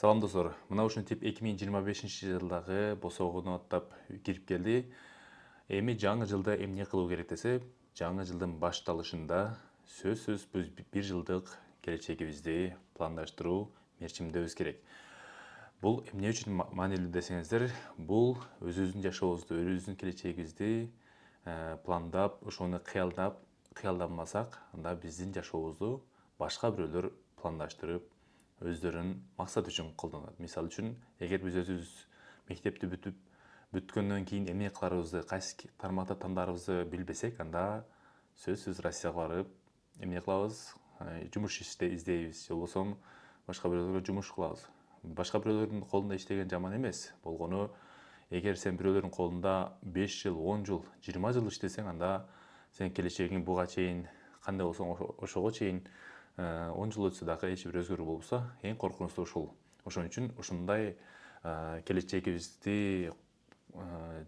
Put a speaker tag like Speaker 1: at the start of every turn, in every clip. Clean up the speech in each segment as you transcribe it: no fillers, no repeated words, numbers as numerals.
Speaker 1: Салам достор. Мына ушинтип 2025-жылдагы босогуну аттап кирип келди. Эми жаңы жылда эмне кылуу керек десе, жаңы жылдын башталышында сөзсүз биз бир жылдык келечегибизди пландаштыруу, мерчимдөөбүз керек. Бул эмне үчүн маанилүү десеңиздер, бул өзүбүздүн жашообузду, өзүбүздүн келечегибизди пландап, ошону кыялдамасак, анда биздин жашообузду башка бирөөлөр пландаштырып, өздөрүнүн максат үчүн колдонот. Мисалы үчүн, эгер биз өзүбүз мектепти бүткөндөн кийин эмне кыларыбызды, кайсы тармакта тандаарыбызды билбесек, анда сөзсүз Россияга барып, эмне кылабыз? Жумуш издейбиз, же болбосо башка бирөөлөргө жумуш кылабыз. Башка бирөөлөрдүн колунда иштеген жаман эмес. Болгону, эгер сен бирөөлөрдүн колунда 5 жыл, 10 жыл, 20 жыл иштесең, анда сен келечегиң буга чейин кандай болсоң ошого чейин 10 жыл өтсө дагы эч бир өзгөрүү болбосо, эң коркунучтуу ушул. Ошон үчүн ушундай келечегибизди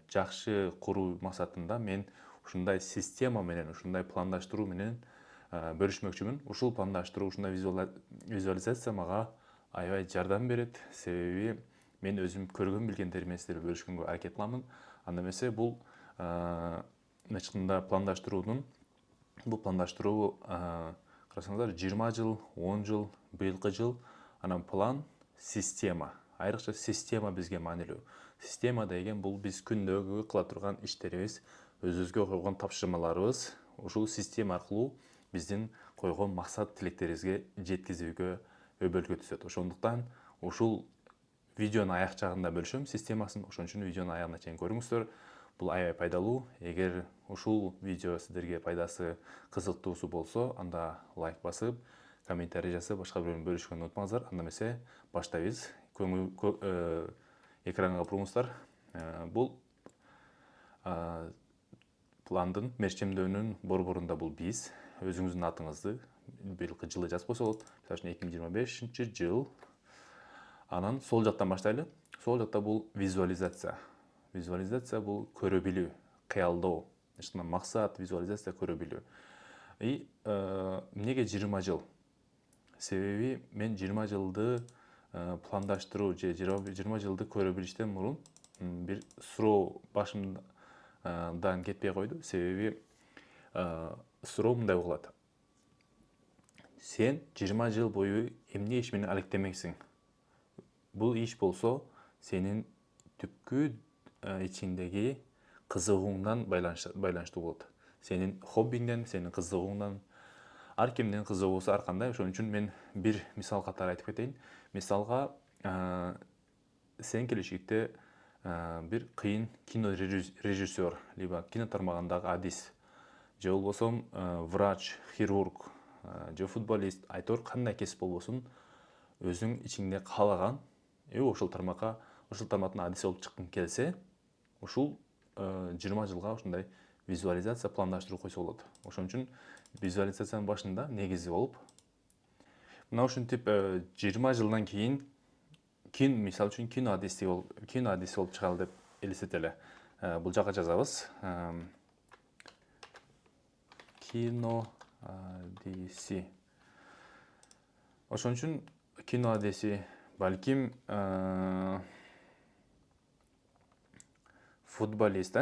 Speaker 1: жакшы куруу максатында мен ушундай система менен, ушундай пландаштыруу менен бөлүшмөкчүмүн. Ушул пландаштыруу, ушундай визуализация мага аябай жардам берет. Себеби мен өзүм көргөн билгендерими сиздерге бөлүшкөнгө аракет кыламын. Анда эмесе бул мынчыкында бул пландаштыруу карасаңыздар 20 жыл, 10 жыл, быйылкы жыл, анан план, система. Айрыкча система бизге маанилүү. Система деген бул биз күндөгү кыла турган иштерибиз, өзүбүзгө койгон тапшырмаларыбыз, ушул система аркылуу биздин койгон максат тилектерибизге жеткизүүгө өбөлгө түзөт. Ошондуктан ушул видеонун аяк жагында бөлүшөм системасын, ошон үчүн видеонун аягына чейин көрүңүздөр. Бул аябай пайдалуу. Эгер ушул видео сиздерге пайдасы, кызыктуусу болсо, анда лайк басып, комментарий жазып, башка бирөө менен бөлүшкөнгө унутпаңыздар. Анда эмесе баштайбыз. Экранга буруңуздар. Бул пландын, мерчемдөөнүн борборунда бул биз өзүңүздүн атыңызды быйылкы жылы жазып койсо болот. Мисалы үчүн 2025-жыл. Анан сол жактан баштайлы. Сол жакта бул визуализация. Визуализация бул көрө билүү, кыялдоо. Максат, визуализация көрө билүү. Эмнеге 20 жыл? Себеби мен 20 жылды пландаштыруу же 20 жылды көрө билиштен мурун бир суроо башымдан кетпей койду. Себеби суроо мындай угулат. Сен 20 жыл бою эмне иш менен алектенмексиң? Бул иш болсо сенин түпкү ичиңдеги кызыгууңдан байланыштуу болот. Сенин хоббиңден, сенин кызыгууңдан, ар кимдин кызыгуусу ар кандай. Ошон үчүн мен бир мисал катары айтып кетейин. Мисалга, сен келечекте бир кыйын кинорежиссер, либо кино тармагындагы адис, же болбосо врач, хирург, же футболист, айтор кандай кесип болбосун, өзүң ичиңде каалаган, ошол тармактын адиси болуп чыккың келсе, ушул 20 жылга ушундай визуализация, пландаштыруу койсо болот. Ошон үчүн визуализациянын башында негизи болуп, мына ушинтип 20 жылдан кийин мисалы үчүн кино адиси болуп чыгалы деп элестетели. Бул жака жазабыз. Кино адиси. Ошон үчүн кино адиси, балким футболист,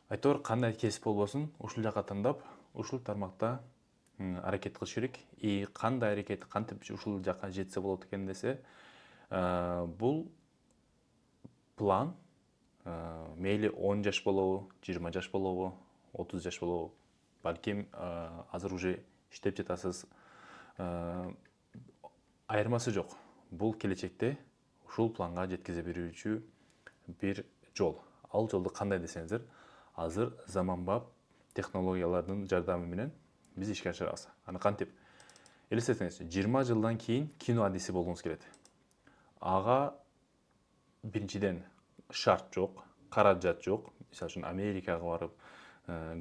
Speaker 1: айтор кандай кесип болбосун, ушул жака тандап, ушул тармакта аракет кылыш керек. Кандай аракет, кантип ушул жака жетсе болот экен десе, бул план мейли 10 жаш болобу, 20 жаш болобу, 30 жаш болобу, балким азыр уже иштеп жатасыз. Айырмасы жок. Бул келечекте ушул планга жеткизе берүүчү бир жол. Ал жолду кандай десеңиздер, азыр заманбап технологиялардын жардамы менен биз ишке ашырабыз. Аны кантип? Элестетиңиз, 20 жылдан кийин кино адиси болгуңуз келет. Ага биринчиден шарт жок, каражат жок. Мисалы үчүн Америкага барып,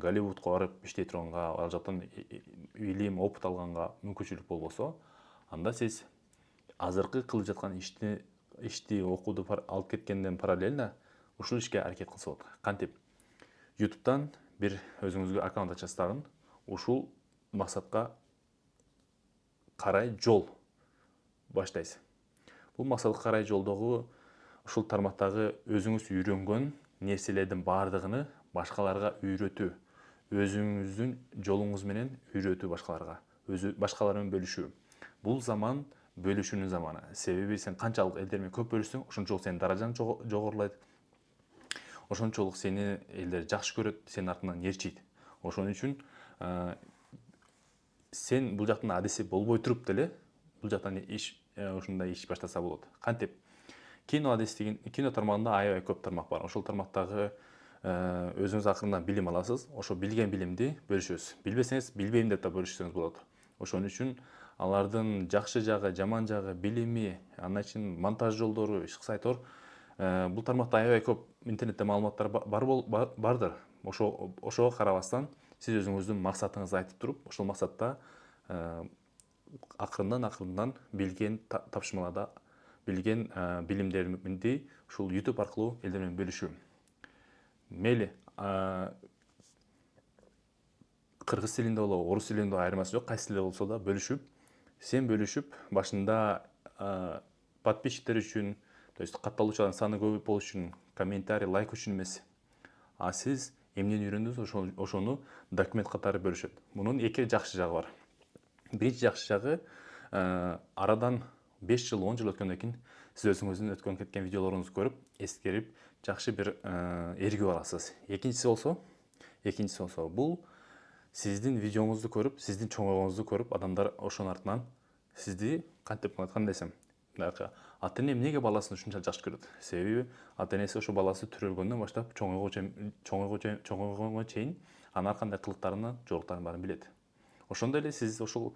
Speaker 1: Голливудка барып иштей турганга, ал жактан илим, опыт алганга мүмкүнчүлүк болбосо, анда сиз азыркы кылып жаткан ишти, окууду алып кеткенден параллельно ушул ишке аракет кылса болот. Кантип? YouTube'дан бир өзүңүзгө аккаунт ачасыз дагы, ушул максатка карай жол баштайсыз. Бул максатка карай жолдогу ушул тармактагы өзүңүз үйрөнгөн нерселердин баардыгыны башкаларга үйрөтүү, өзүңүздүн жолуңуз менен үйрөтүү башкаларга, башкалар менен бөлүшүү. Бул заман бөлүшүүнүн заманы. Себеби сен канчалык элдер менен көп бөлүшсөң, ошончолук сенин даражаң жогорулайт. Ошончолук сени элдер жакшы көрөт, сенин артыңан ээрчийт. Ошон үчүн сен бул жактын адиси болбой туруп деле бул жактан ушундай иш баштаса болот. Кантип? Кино адис деген кино тармагында аябай көп тармак бар. Ошол тармактагы өзүңүз акырындан билим аласыз. Ошо билген билимди бөлүшөсүз. Билбесеңиз билбейм деп да бөлүшсөңүз болот. Ошон үчүн алардын жакшы жагы, жаман жагы, билими, андан кийин монтаж жолдору, ишки сайттар бул тармакта аябай көп интернетте маалыматтар бардыр. Ошого карабастан сиз өзүңүздүн максатыңызды айтып туруп, ошол максатта акырындан билген тапшырмаларда билген билимдеримди ушул YouTube аркылуу элдер менен бөлүшүү. Мейли кыргыз тилинде болобу, орус тилинде айырмасы жок, кайсы тилде болсо да бөлүшүп, башында подписчиктер үчүн, то есть катталуучулардын саны көп болуш үчүн, комментарий, лайк үчүн эмес. А сиз эмнени үйрөндүңүз, ошону документ катары бөлүшөт. Мунун эки жакшы жагы бар. Биринчи жакшы жагы, арадан 5 жыл, 10 жыл өткөндөн кийин сиз өзүңүздүн өткөн кеткен видеолоруңузду көрүп, эскерип, жакшы бир эргүү аласыз. Экинчиси болсо, бул сиздин видеоңузду көрүп, сиздин чоңойгонуңузду көрүп, адамдар ошонун артынан сизди кантип кандай десем, ата эне эмнеге баласын ушунча жакшы көрөт? Себеби ата энеси ошо баласы төрөлгөндөн баштап чоңойгонго чейин анын ар кандай кылыктарынан, жоруктарынын баарын билет. Ошондой эле сиз ошол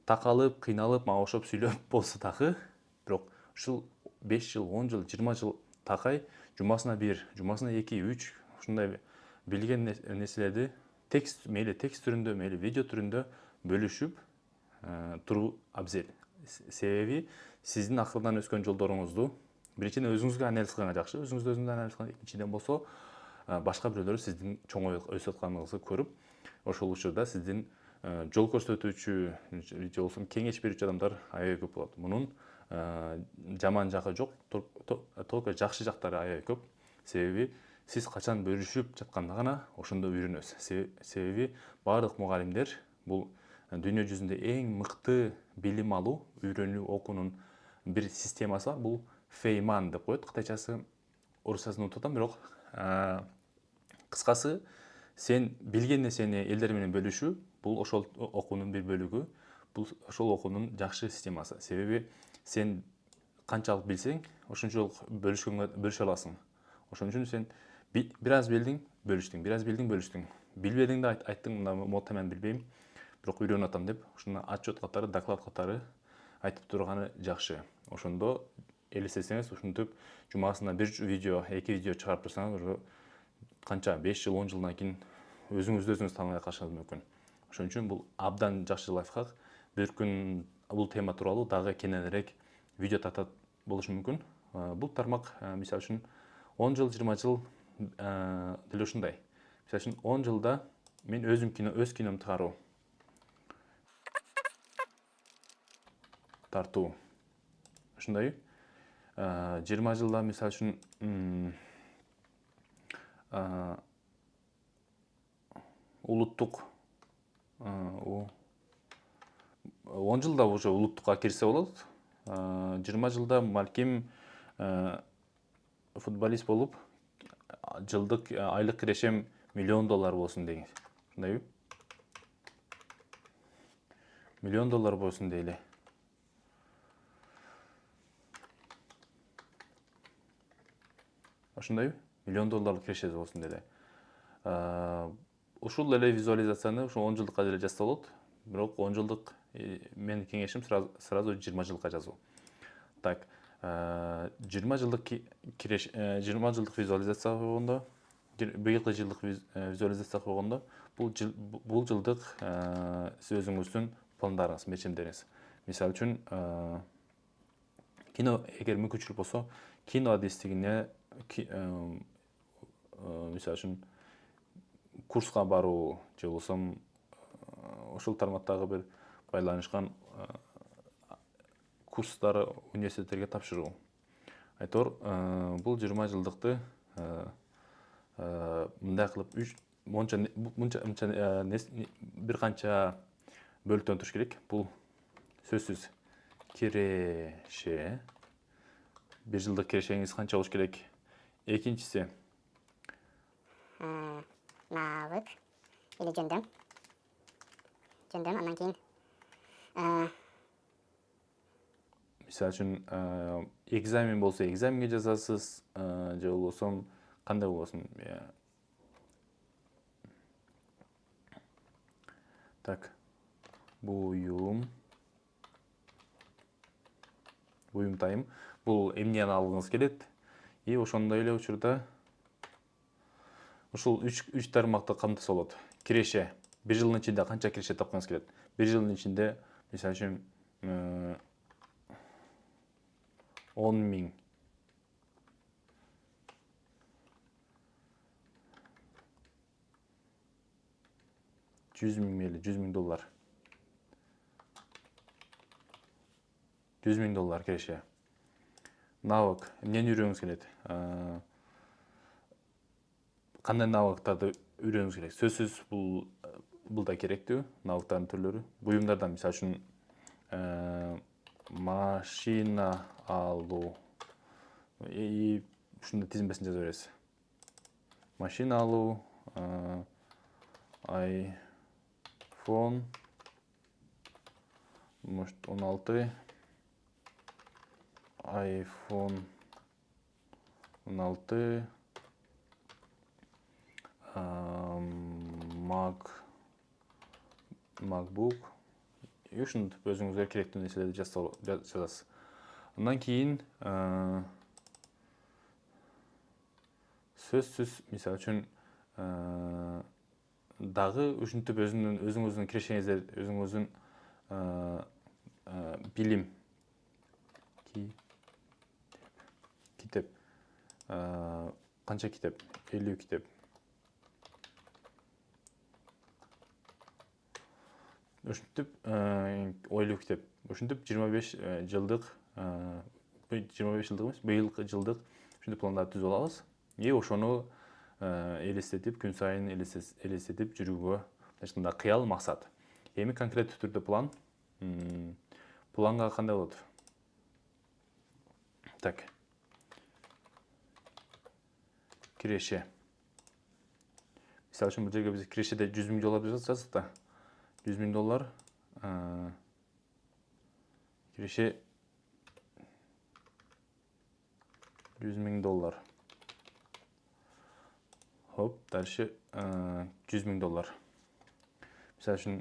Speaker 1: такалып, кыйналып, мага окшоп сүйлөп болсо дагы, бирок ушул 5 жыл, 10 жыл, 20 жыл такай жумасына 1, жумасына 2, 3 ушундай билген нерселерди текст түрүндө, мейли видео түрүндө бөлүшүп туруу абзел. Себеби сиздин акырдан өскөн жолдоруңузду биринчиден өзүңүзгө анализ кылганга жакшы, өзүңүздү анализ кылган, экинчиден болсо башка бирөөлөр сиздин чоңоюп өсүп атканыңызды көрүп, ошол учурда сиздин жол көрсөтүүчү же болбосо кеңеш берүүчү адамдар аябай көп болот. Мунун жаман жагы жок, только жакшы жактары аябай көп. Себеби сиз качан бөлүшүп жатканда гана ошондо үйрөнөсүз. Себеби баардык мугалимдер бул дүйнө жүзүндө эң мыкты билим алуу, үйрөнүү, окуунун бир системасы бар. Бул Фейман деп коет, кытайчасы, орусчасын унутуп атам, бирок кыскасы сен билген нерсени элдер менен бөлүшүү, бул ошол окуунун бир бөлүгү, бул ошол окуунун жакшы системасы. Себеби сен канчалык билсең, ошончолук бөлүшө аласың. Ошон үчүн сен бир аз билдиң, бөлүштүң, бир аз билдиң, бөлүштүң. Билбедиңди айттың, мында модта мен билбейм, бирок үйрөнүп атам деп, ушуну отчет катары, доклад катары айтып турганы жакшы. Ошондо элестесеңиз, ушинтип жумасына 1 видео, 2 видео чыгарып турсаңыз, уже канча 5 жыл, 10 жылдан кийин өзүңүз тааныбай калышыңыз мүмкүн. Ошон үчүн бул абдан жакшы лайфхак. Бир күн бул тема тууралуу дагы кененирээк видео тартат болушу мүмкүн. Бул тармак мисалы үчүн 10 жыл, 20 жыл деле ушундай. Мисалы үчүн 10 жылда мен өз киномду чыгаруу, тартуу. Ушундай. 20 жылда мисалы үчүн 10 жылда уже улуттукка кирсе болот. 20 жылда балким футболист болуп, жылдык айлык кирешем $1 миллион болсун деңиз. Ушундайбы? $1 миллион болсун дейли. Ошондойбу? $1 миллион кирешеси болсун дейли. Ушул эле визуализацияны ушу 10 жылдыкка деле жазса болот. Бирок 10 жылдык менин кеңешим сразу 20 жылга жазуу. Так, 20 жылдык 20 жылдык визуализация койгондо, быйылкы жылдык визуализация койгондо, бул жылдык сиз өзүңүздүн пландарыңыз, мечимдериңиз. Мисалы үчүн, кино, эгер мүмкүнчүлүк болсо, кино адистигине мисалы үчүн курска баруу, же болбосо ошол тармактагы бир байланышкан курстары университеттерге тапшыруу. Айтор бул 20 жылдыкты мындай кылып бир канча бөлүктөн туруш керек. Бул сөзсүз киреше. 1 жылдык кирешеңиз канча болуш керек? Экинчиси
Speaker 2: навык или жөндөм. Андан кийин
Speaker 1: мисалы үчүн экзамен болсо экзаменге жазасыз, же болбосо кандай болсун. Так. Буюм тайым. Бул эмнени алгыңыз келет? И ошондой эле учурда ушул 3 тармакты камтыса болот. Киреше. 1 жылдын ичинде канча киреше тапкыңыз келет? 1 жылдын ичинде, мисалы үчүн 10 миң. 100 миң мейли, 100 миң доллар. 100 миң доллар киреше. Навык. Эмнени үйрөнгүңүз келет? Кандай навыктарды үйрөнүңүз керек? Сөзсүз бул да керектүү, навыктардын түрлөрү. Буюмдардан мисалы үчүн машина алуу. Ушундай тизмесин жаза бересиз. Машина алуу, iPhone 16, iPhone 16, MacBook. Ушинтип өзүңүзгө керектүү нерселерди жазасыз. Андан кийин сөзсүз, мисалы үчүн дагы ушинтип өзүңүздүн кирешеңиздер, өзүңүздүн билим, китеп, канча китеп? 50 китеп. Ушинтип ойлуу китеп. Ушинтип 25 жылдык, 25 жылдык эмес, быйылкы жылдык ушинтип пландарды түзүп алабыз. И ошону элестетип, күн сайын элестетип жүрүүгө, ачыкчанда кыял максат. Эми конкреттүү түрдө план. Планга кандай болот? Так. Киреше. Мисалы үчүн бул жерге биз кирешеде 100 миң доллар жаздык да. 100 миң доллар. Киреше 100 миң доллар. Хоп, дальше 100 миң доллар. Мисалы үчүн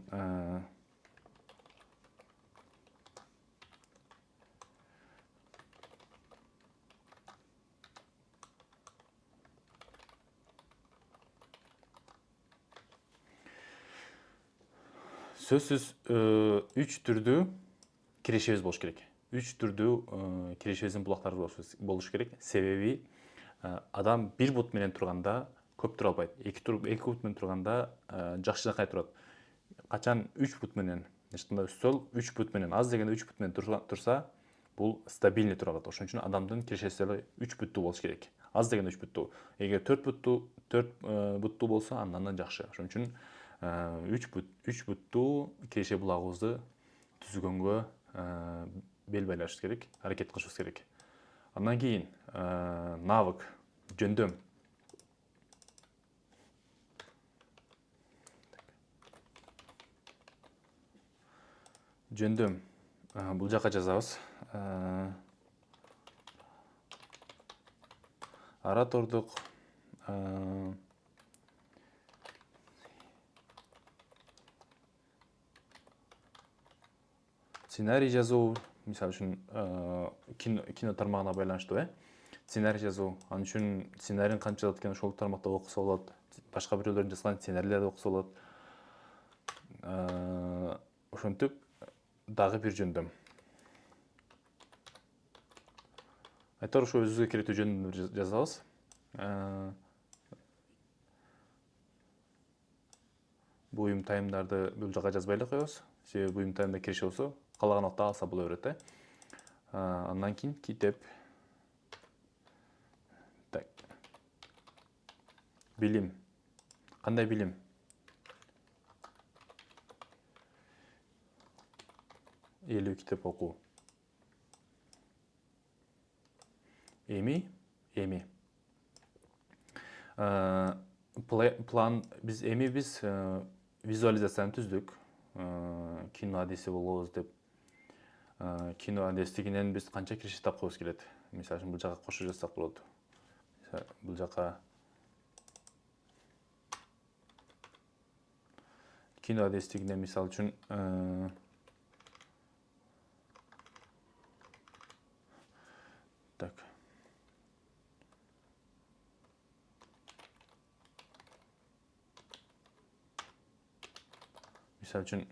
Speaker 1: сөзсүз 3 түрдүү кирешебиз болуш керек. 3 түрдүү кирешебиздин булактары болуш керек. Себеби адам бир бут менен турганда көп тура албайт. Эки бут менен турганда жакшы жакай турат. Качан 3 бут менен, ачыкчанда стол 3 бут менен, аз дегенде 3 бут менен турса, бул стабильный тура алат. Ошон үчүн адамдын кирешеси 3 буттуу болуш керек. Аз дегенде 3 буттуу. Эгер 4 буттуу болсо, андан да жакшы. Ошон үчүн 3 буттуу киреше булагыбызды түзгөнгө бел байлашыбыз керек, аракет кылышыбыз керек. Андан кийин навык, жөндөм. Жөндөм. Бул жака жазабыз. Оратордук, сценарий жазуу, мисалы үчүн кино тармагына байланыштуу, сценарий жазуу. Ал үчүн сценарийни канча жазат экен, ошол тармакта окуса болот. Башка бирөөлөрдүн жазган сценарийлерди окуса болот. Ошентип дагы бир жөндөм. Айтор ошо өзүбүзгө керектүү жөндөмдү жазабыз. Буюм таймдарды бул жака жазбай эле коебуз. Себеби буюм таймда киреше болсо, каалаган убакта алса боло берет. Андан кейін китеп. Так. Билим. Кандай билим? Элүү китеп окуу. Эми. Biz визуализацияны түздүк. Кино адеси болобуз деп. Кино адестигинен biz канча киреше тапкыбыз келет. Мисалы үчүн бул жака кошо жазсак болот. Бул жака кино адестигинен мисалы үчүн так. Мисалы үчүн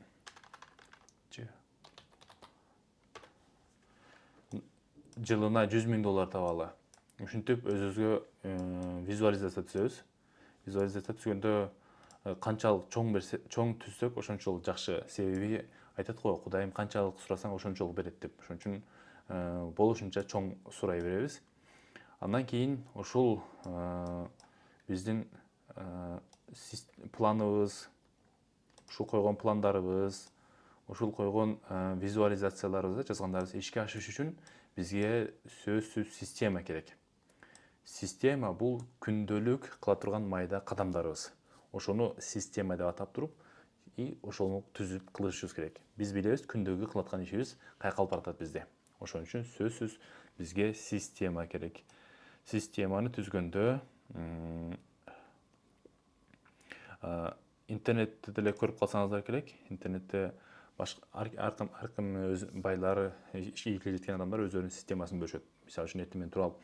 Speaker 1: жылына $100,000 табалы. Ушинтип өзүбүзгө визуализация түзөбүз. Визуализация түзгөндө канчалык чоң түзсөк, ошончолук жакшы. Себеби айтат го, Кудайым канчалык сурасаң ошончолук берет деп. Ошон үчүн болушунча чоң сурай беребиз. Андан кийин ушул биздин планыбыз, ушул койгон пландарыбыз, ушул койгон визуализацияларыбызды жазгандарыбыз ишке ашыш үчүн бизге сөзсүз система керек. Система бул күндөлүк кыла турган майда кадамдарыбыз. Ошону система деп атап туруп, ошону түзүп кылышыбыз керек. Биз билебиз, күндөгү кылаткан ишибиз кайкалып баратат бизде. Ошон үчүн сөзсүз бизге система керек. Системаны түзгөндө интернетте деле көрүп калсаңыздар керек. Интернетте ар ким өз байлары, ийгиликтер жеткен адамдар өздөрүнүн системасын бөлүшөт. Мисалы үчүн эртең менен туруп алып,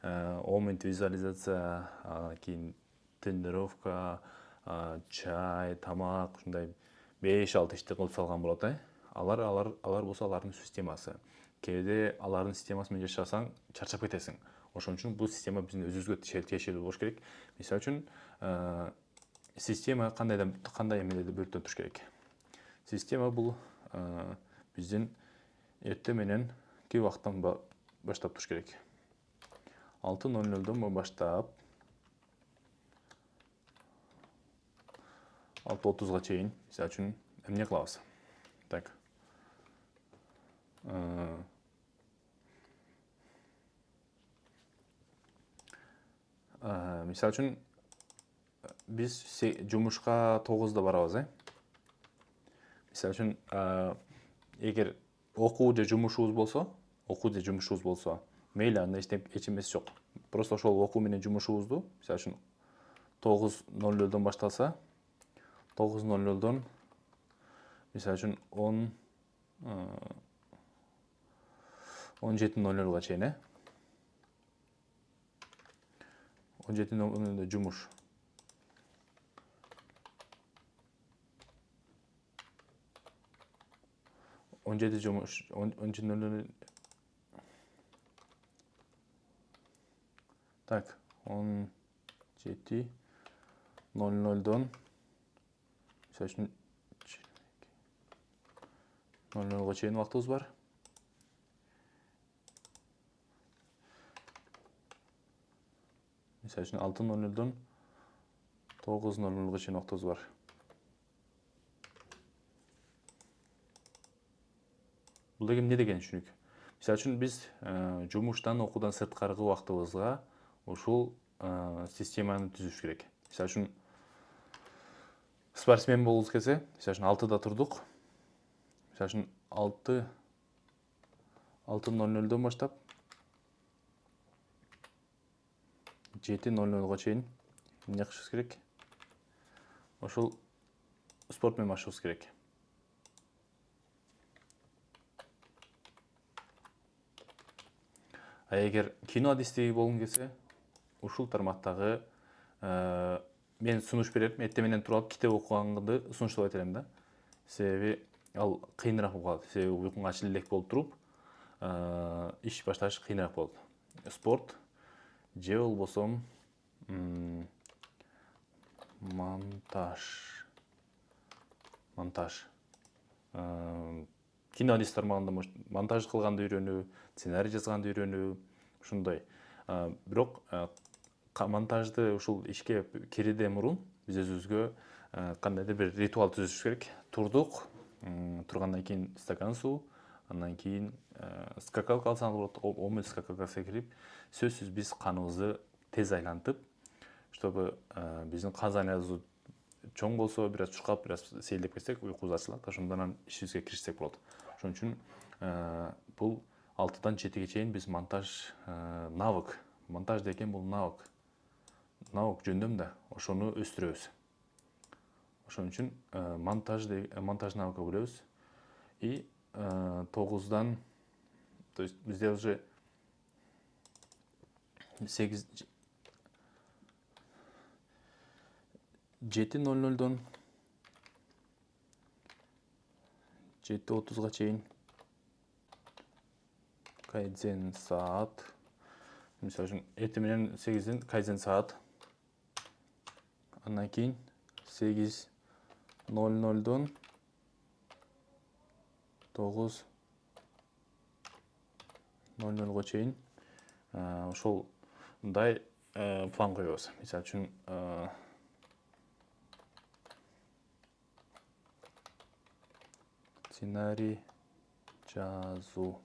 Speaker 1: 10 минут визуализация, кийин тренировка, чай, тамак, ушундай 5-6 ишти кылып салган болот. Алар болсо алардын системасы. Кээде алардын системасы менен жашасаң, чарчап кетесиң. Ошон үчүн бул система биздин өзүбүзгө тиешелүү болуш керек. Мисалы үчүн система кандай эмелерди бөлүп туруш керек. Система бул биздин эртең мененки убакыттан баштап туруш керек. 6:00 баштап 6:30 чейин, мисалы үчүн, эмне кылабыз? Так. Мисалы үчүн, биз жумушка 9:00 барабыз, Мисалы үчүн, эгер окуу же жумушубуз болсо, мейли, анда эч эмеси жок. Просто ошол окуу менен жумушубузду, мисалы үчүн 9:00 башталса, 9:00 мисалы үчүн 17:00 чейин, 17:00 жумуш. Так, 17:00 мисалы үчүн 00 чейин убактыбыз бар. Мисалы үчүн 6:00 9:00 чейин убактыбыз бар. Бул деген эмне деген түшүнүк? Мисалы үчүн биз жумуштан, окуудан сырткаркы убактыбызга ушул системаны түзүш керек. Мисалы үчүн спортсмен болгубуз келсе, мисалы үчүн 6:00 турдук. Мисалы үчүн 6:00 баштап 7:00 чейин эмне кылышыбыз керек? Ошол спорт менен башташыбыз керек. Эгер кино адестиги болгум келсе, ушул тармактагы мен сунуш берем, эртең менен туруп алып китеп окуганды сунуштабайт элем да. Себеби ал кыйыныраак болуп калат. Себеби уйкуң ачылып элек болуп туруп, иш башташ кыйыныраак болот. Спорт же болбосо монтаж. кино адис тармагында монтаж кылганды үйрөнүү, сценарий жазганды үйрөнүү, ушундай. Бирок монтажды ушул ишке кирүүдөн мурун биз өзүбүзгө кандайдыр бир ритуал түзүшүбүз керек. Турдук, тургандан кийин стакан суу, андан кийин скакалка алсаңыз болот, 10 мүнөт скакалкага кирип, сөзсүз биз каныбызды тез айлантып, чтобы биздин кан зарядыбыз чоң болсо, бир аз чуркап, бир аз сейилдеп кетсек, уйкубуз ачылат, ошондон ишибизге киришсек болот. Ошон үчүн бул 6-дан 7-ге чейин биз монтаж навык, монтаж деген бул навык жөндөм да, ошону өстүрөбүз. Ошон үчүн монтаж навыкы бөлөбүз. И 9-дан, то есть бизде уже 7:00-дон 7:30-га чейин кайдзен саат. Мисалы үчүн эртең менен 8-ден кайдзен саат. Андан кийин 8:00-дон 9:00-га чейин ошолдай план коебуз. Мисалы үчүн сценарий жазуу.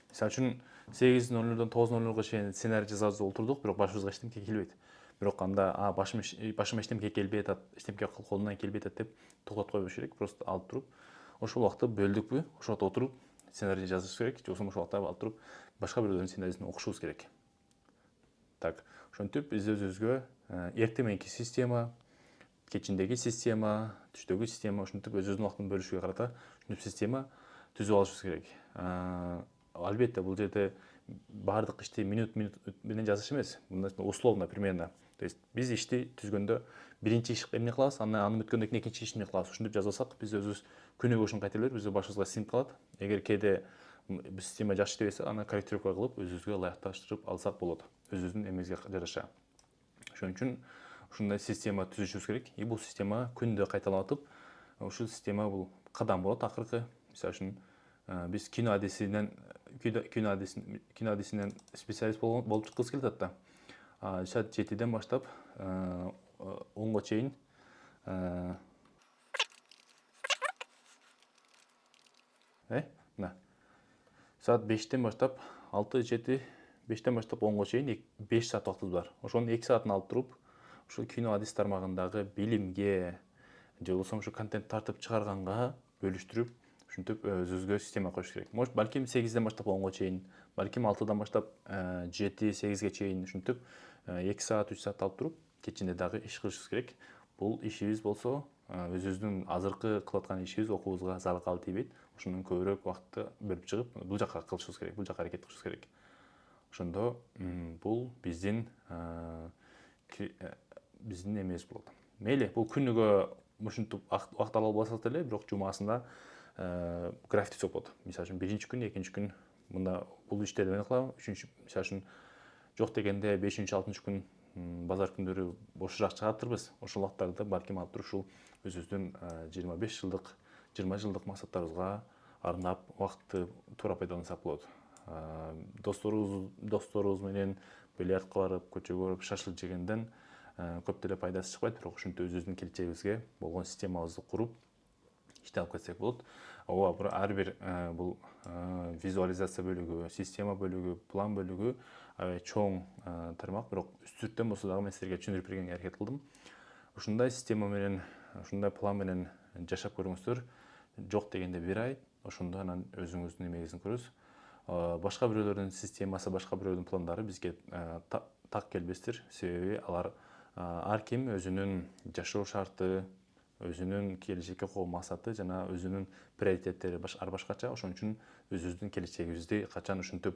Speaker 1: Мисалы үчүн 8:00-дон 9:00-га чейин сценарий жазабыз, отурдук, бирок башыбызга эчтеме келбейт. Бирок анда башыма эчтеме келбей атат, эчтеме колумдан келбей атат деп токтотуп койбош керек. Просто алып туруп, ошол убакытты бөлдүкпү, ошол убакта отуруп сценарий жазышыбыз керек, же болбосо ошол убакта алып туруп башка бирөөлөрдүн сценарийсин окушубуз керек. Так, ошентип биз өзүбүзгө эртең мененки система, кечиндеги система, түштөгү система, ошентип өзүбүздүн убактын бөлүшүүгө карата ушинтип система түзүп алышыбыз керек. Албетте бул жерде баардык ишти минут менен жазыш эмес. Мындай условно примерно. То есть биз ишти түзгөндө биринчи иш эмне кылабыз, анан бүткөндөн кийин экинчи иш эмне кылабыз. Ушинтип жазбасак, биз өзүбүз күнүгө ушуну кайта берип, биздин башыбызга сиңип калат. Эгер кээде биз система жакшы иштебесе, аны корректировка кылып, өзүбүзгө ылайыкташтырып алсак болот, өзүбүздүн эмебизге жараша. Ошон үчүн ушундай система түзүшүбүз керек. И бул система күндө кайталанып атып, ушул система бул кадам болот акыркы. Мисалы үчүн биз кино адисинен специалист болуп чыккыбыз келип атат да. Саат 7-ден баштап 10-го чейин саат 5-тен баштап 6-7, 5-тен баштап 10-го чейин 5 саат убактыбыз бар. Ошонун 2 саатын алып туруп, ушул кино адис тармагындагы билимге, же болбосо ушу контент тартып чыгарганга бөлүштүрүп, ушинтип өзүбүзгө система коюш керек. Может, балким 8-ден баштап 10-го чейин, балким 6-дан баштап 7-8-ге чейин, ушинтип 2 саат, 3 саат алып туруп, кечинде дагы иш кылышыбыз керек. Бул ишибиз болсо, өзүбүздүн азыркы кылып аткан ишибиз окуубузга залал тийбейт. Ошондон көбүрөөк убакытты бөлүп чыгып, бул жака кылышыбыз керек, бул жака аракет кылышыбыз керек. Ошондо бул биздин эмебиз болот. Мейли, бул күнүгө ушинтип убакыт алып албасак деле, бирок жумасында график түзүп болот. Мисалы үчүн биринчи күн, экинчи күн мында бул иштерди эмне кылам, үчүнчү, мисалы үчүн жок дегенде 5-6 күн базар күндөрү бошураак чыгаптырбыз. Ошол убакыттарды балким алып туруп ушул өзүбүздүн 25 жылдык, 20 жылдык максаттарыбызга арнап убакытты туура пайдалансак болот. Досторубуз менен бильярдка барып, көчөгө барып шашлык жегенден көп деле пайдасы чыкпайт, бирок ушинтип өзүбүздүн келечегибизге болгон системабызды куруп ишти алып кетсек болот. Ооба, ар бир бул визуализация бөлүгү, система бөлүгү, план бөлүгү аябай чоң тармак, бирок үстүрттөн болсо дагы мен силерге түшүндүрүп бергенге аракет кылдым. Ушундай система менен, ушундай план менен жашап көрүңүздөр. Жок дегенде 1 ай, ошондо анан өзүңүздүн эмегиңизди көрөсүз. Башка бирөөлөрдүн системасы, башка бирөөлөрдүн пландары бизге так келбестир. Себеби алар ар ким өзүнүн жашоо шарты, өзүнүн келечекке койгон максаты жана өзүнүн приоритеттери ар башкача. Ошон үчүн өзүбүздүн келечегибизди качан ушинтип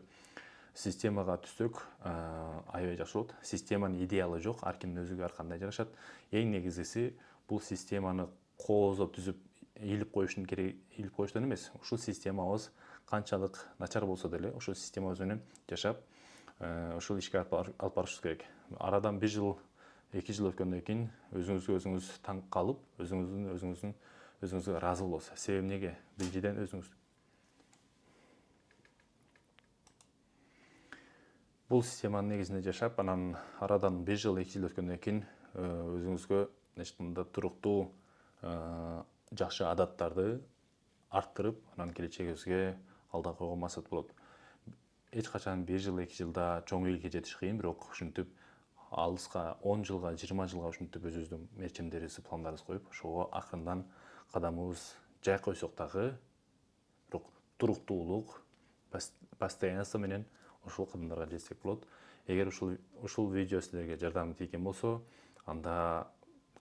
Speaker 1: системага түзсөк аябай жакшы болот. Системанын идеалы жок, ар кимдин өзүгө ар кандай жарашат. Эң негизгиси бул системаны кооздоп түзүп ийилип коюштан эмес. Ушул системабыз канчалык начар болсо деле, ошол системабыз менен жашап, ошол ишке алып барышыбыз керек. Арадан 1 жыл, 2 жыл өткөндөн кийин өзүңүз таң калып, өзүңүзгө ыраазы болосуз. Себеби эмнеге? Биринчиден өзүңүз бул системанын негизинде жашап, анан арадан 1 жыл 2 жыл өткөндөн кийин өзүңүзгө мындай туруктуу жакшы адаттарды арттырып, анан келечегибизге алда койгон максат болот. Эч качан 1 жыл 2 жылда чоң элге жетиш кыйын, бирок ушинтип алыска 10 жылга 20 жылга ушинтип өзүбүздүн мерчимдерибизди, пландарыбызды коюп, ошого акырындан кадамыбыз жай койсок дагы, бирок туруктуулук, постоянство менен ушул кадамдарга жетсек болот. Эгер ушул видео силерге жардам тийген болсо, анда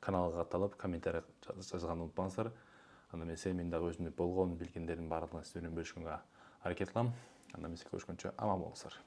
Speaker 1: каналга катталып, комментарий жазганды унутпаңыздар. Анда мен дагы өзүмдүн болгон билгендердин баардыгын сиз менен бөлүшкөнгө аракет кылам. Анда эмесе көрүшкөнчө аман болуңуздар.